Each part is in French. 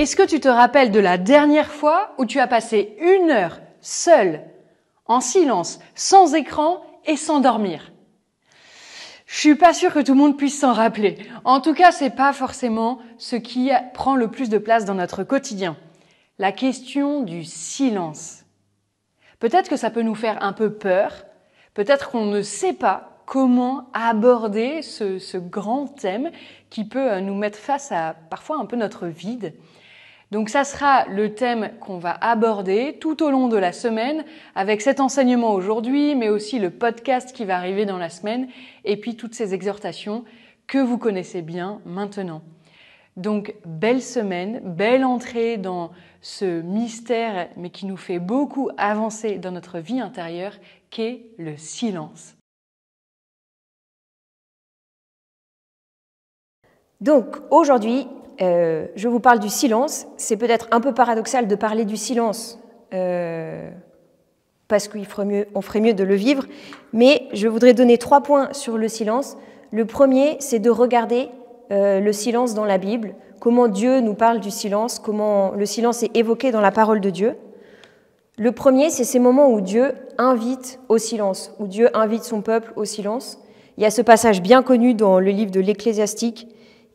Est-ce que tu te rappelles de la dernière fois où tu as passé 1 heure seule, en silence, sans écran et sans dormir? Je suis pas sûre que tout le monde puisse s'en rappeler. En tout cas, c'est pas forcément ce qui prend le plus de place dans notre quotidien. La question du silence. Peut-être que ça peut nous faire un peu peur. Peut-être qu'on ne sait pas comment aborder ce grand thème qui peut nous mettre face à parfois un peu notre vide. Donc ça sera le thème qu'on va aborder tout au long de la semaine avec cet enseignement aujourd'hui, mais aussi le podcast qui va arriver dans la semaine et puis toutes ces exhortations que vous connaissez bien maintenant. Donc belle semaine, belle entrée dans ce mystère, mais qui nous fait beaucoup avancer dans notre vie intérieure, qu'est le silence. Donc aujourd'hui, je vous parle du silence. C'est peut-être un peu paradoxal de parler du silence parce qu'on ferait mieux de le vivre, mais je voudrais donner 3 points sur le silence. Le premier, c'est de regarder le silence dans la Bible, comment Dieu nous parle du silence, comment le silence est évoqué dans la parole de Dieu. Le premier, c'est ces moments où Dieu invite au silence, où Dieu invite son peuple au silence. Il y a ce passage bien connu dans le livre de l'Ecclésiastique.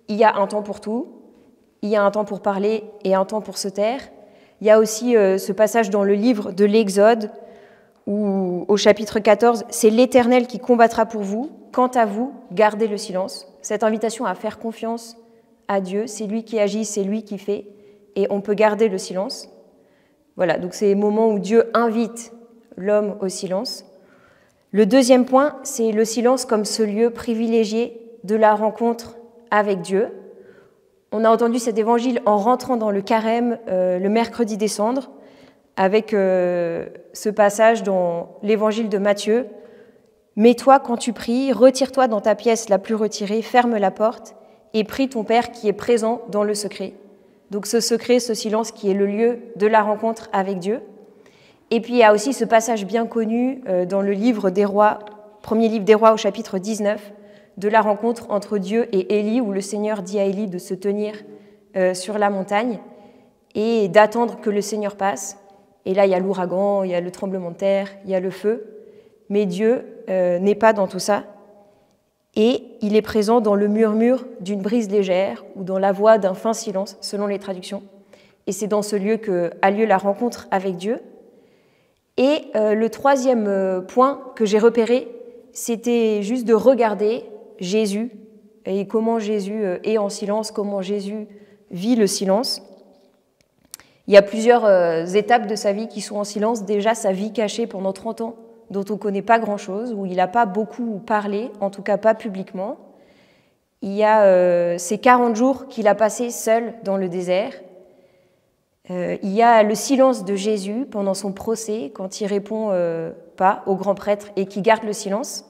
Il y a un temps pour tout, il y a un temps pour parler et un temps pour se taire. Il y a aussi ce passage dans le livre de l'Exode, où au chapitre 14, c'est l'Éternel qui combattra pour vous. Quant à vous, gardez le silence. Cette invitation à faire confiance à Dieu, c'est lui qui agit, c'est lui qui fait, et on peut garder le silence. Voilà, donc c'est les moments où Dieu invite l'homme au silence. Le deuxième point, c'est le silence comme ce lieu privilégié de la rencontre avec Dieu. On a entendu cet évangile en rentrant dans le carême le mercredi des cendres, avec ce passage dans l'évangile de Matthieu. « Mets-toi quand tu pries, retire-toi dans ta pièce la plus retirée, ferme la porte et prie ton Père qui est présent dans le secret. » Donc ce secret, ce silence qui est le lieu de la rencontre avec Dieu. Et puis il y a aussi ce passage bien connu dans le livre des Rois, premier livre des Rois au chapitre 19, de la rencontre entre Dieu et Élie, où le Seigneur dit à Élie de se tenir sur la montagne et d'attendre que le Seigneur passe. Et là, il y a l'ouragan, il y a le tremblement de terre, il y a le feu. Mais Dieu n'est pas dans tout ça. Et il est présent dans le murmure d'une brise légère ou dans la voix d'un fin silence, selon les traductions. Et c'est dans ce lieu qu'a lieu la rencontre avec Dieu. Et le troisième point que j'ai repéré, c'était juste de regarder Jésus et comment Jésus est en silence, comment Jésus vit le silence. Il y a plusieurs étapes de sa vie qui sont en silence. Déjà, sa vie cachée pendant 30 ans, dont on ne connaît pas grand-chose, où il n'a pas beaucoup parlé, en tout cas pas publiquement. Il y a ces 40 jours qu'il a passés seul dans le désert. Il y a le silence de Jésus pendant son procès, quand il répond pas au grand prêtre et qui garde le silence.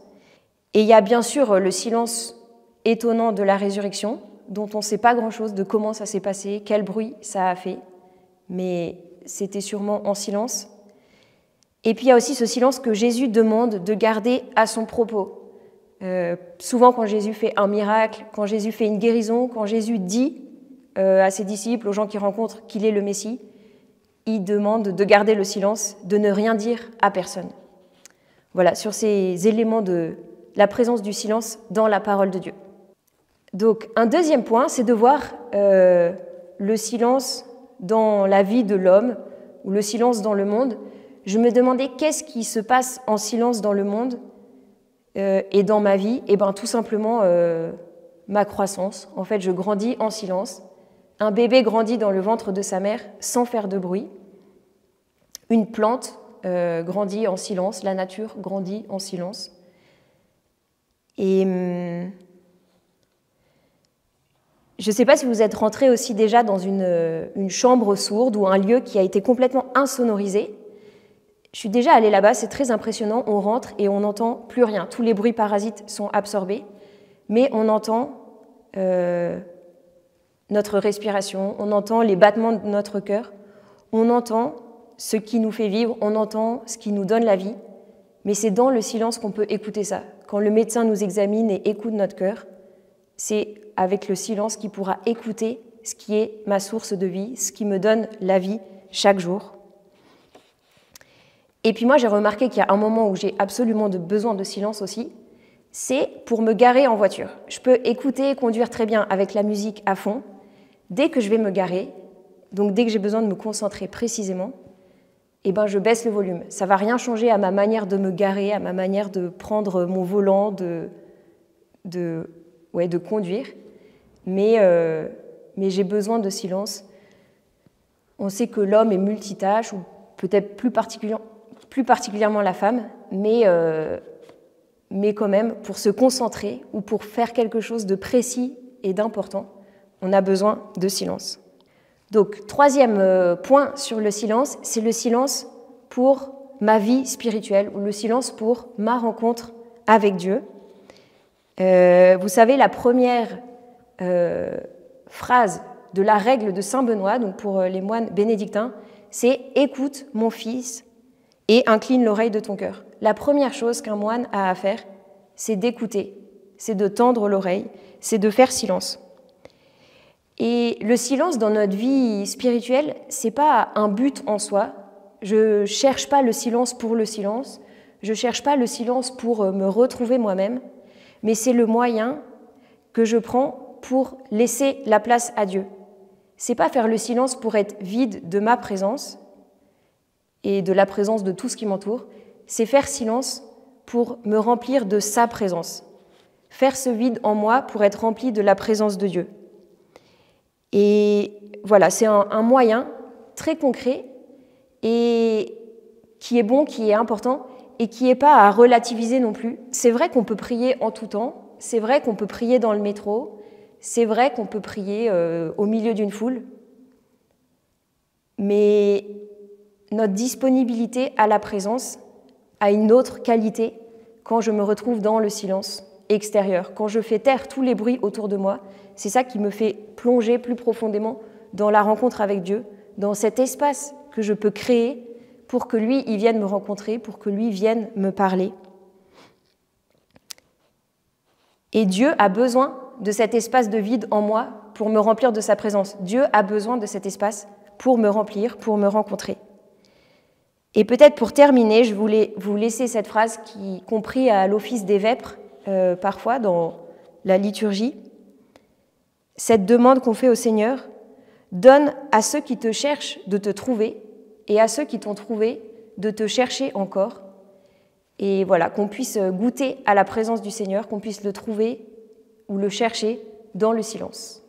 Et il y a bien sûr le silence étonnant de la résurrection, dont on ne sait pas grand-chose de comment ça s'est passé, quel bruit ça a fait, mais c'était sûrement en silence. Et puis il y a aussi ce silence que Jésus demande de garder à son propos. Souvent quand Jésus fait un miracle, quand Jésus fait une guérison, quand Jésus dit à ses disciples, aux gens qu'il rencontre, qu'il est le Messie, il demande de garder le silence, de ne rien dire à personne. Voilà, sur ces éléments de la présence du silence dans la parole de Dieu. Donc un deuxième point, c'est de voir le silence dans la vie de l'homme, ou le silence dans le monde. Je me demandais qu'est-ce qui se passe en silence dans le monde et dans ma vie. Et bien tout simplement ma croissance. En fait, je grandis en silence. Un bébé grandit dans le ventre de sa mère sans faire de bruit. Une plante grandit en silence. La nature grandit en silence. Et je ne sais pas si vous êtes rentrés aussi déjà dans une chambre sourde ou un lieu qui a été complètement insonorisé. Je suis déjà allée là-bas, c'est très impressionnant. On rentre et on n'entend plus rien. Tous les bruits parasites sont absorbés, mais on entend notre respiration, on entend les battements de notre cœur, on entend ce qui nous fait vivre, on entend ce qui nous donne la vie, mais c'est dans le silence qu'on peut écouter ça. Quand le médecin nous examine et écoute notre cœur, c'est avec le silence qu'il pourra écouter ce qui est ma source de vie, ce qui me donne la vie chaque jour. Et puis moi, j'ai remarqué qu'il y a un moment où j'ai absolument besoin de silence aussi, c'est pour me garer en voiture. Je peux écouter et conduire très bien avec la musique à fond. Dès que je vais me garer, donc dès que j'ai besoin de me concentrer précisément, eh ben je baisse le volume. Ça ne va rien changer à ma manière de me garer, à ma manière de prendre mon volant, de conduire. Mais j'ai besoin de silence. On sait que l'homme est multitâche, ou peut-être plus particulièrement la femme, mais quand même, pour se concentrer ou pour faire quelque chose de précis et d'important, on a besoin de silence. Donc, troisième point sur le silence, c'est le silence pour ma vie spirituelle ou le silence pour ma rencontre avec Dieu. Vous savez, la première phrase de la règle de Saint Benoît, donc pour les moines bénédictins, c'est « Écoute, mon fils, et incline l'oreille de ton cœur ». La première chose qu'un moine a à faire, c'est d'écouter, c'est de tendre l'oreille, c'est de faire silence. Et le silence dans notre vie spirituelle, c'est pas un but en soi. Je cherche pas le silence pour le silence, je cherche pas le silence pour me retrouver moi-même, mais c'est le moyen que je prends pour laisser la place à Dieu. C'est pas faire le silence pour être vide de ma présence et de la présence de tout ce qui m'entoure, c'est faire silence pour me remplir de sa présence. Faire ce vide en moi pour être rempli de la présence de Dieu. Et voilà, c'est un moyen très concret et qui est bon, qui est important et qui n'est pas à relativiser non plus. C'est vrai qu'on peut prier en tout temps, c'est vrai qu'on peut prier dans le métro, c'est vrai qu'on peut prier au milieu d'une foule, mais notre disponibilité à la présence a une autre qualité quand je me retrouve dans le silence extérieur, quand je fais taire tous les bruits autour de moi. C'est ça qui me fait plonger plus profondément dans la rencontre avec Dieu, dans cet espace que je peux créer pour que lui, il vienne me rencontrer, pour que lui vienne me parler. Et Dieu a besoin de cet espace de vide en moi pour me remplir de sa présence. Dieu a besoin de cet espace pour me remplir, pour me rencontrer. Et peut-être pour terminer, je voulais vous laisser cette phrase qu'on prie à l'office des vêpres, parfois dans la liturgie. Cette demande qu'on fait au Seigneur, donne à ceux qui te cherchent de te trouver et à ceux qui t'ont trouvé de te chercher encore. Et voilà, qu'on puisse goûter à la présence du Seigneur, qu'on puisse le trouver ou le chercher dans le silence.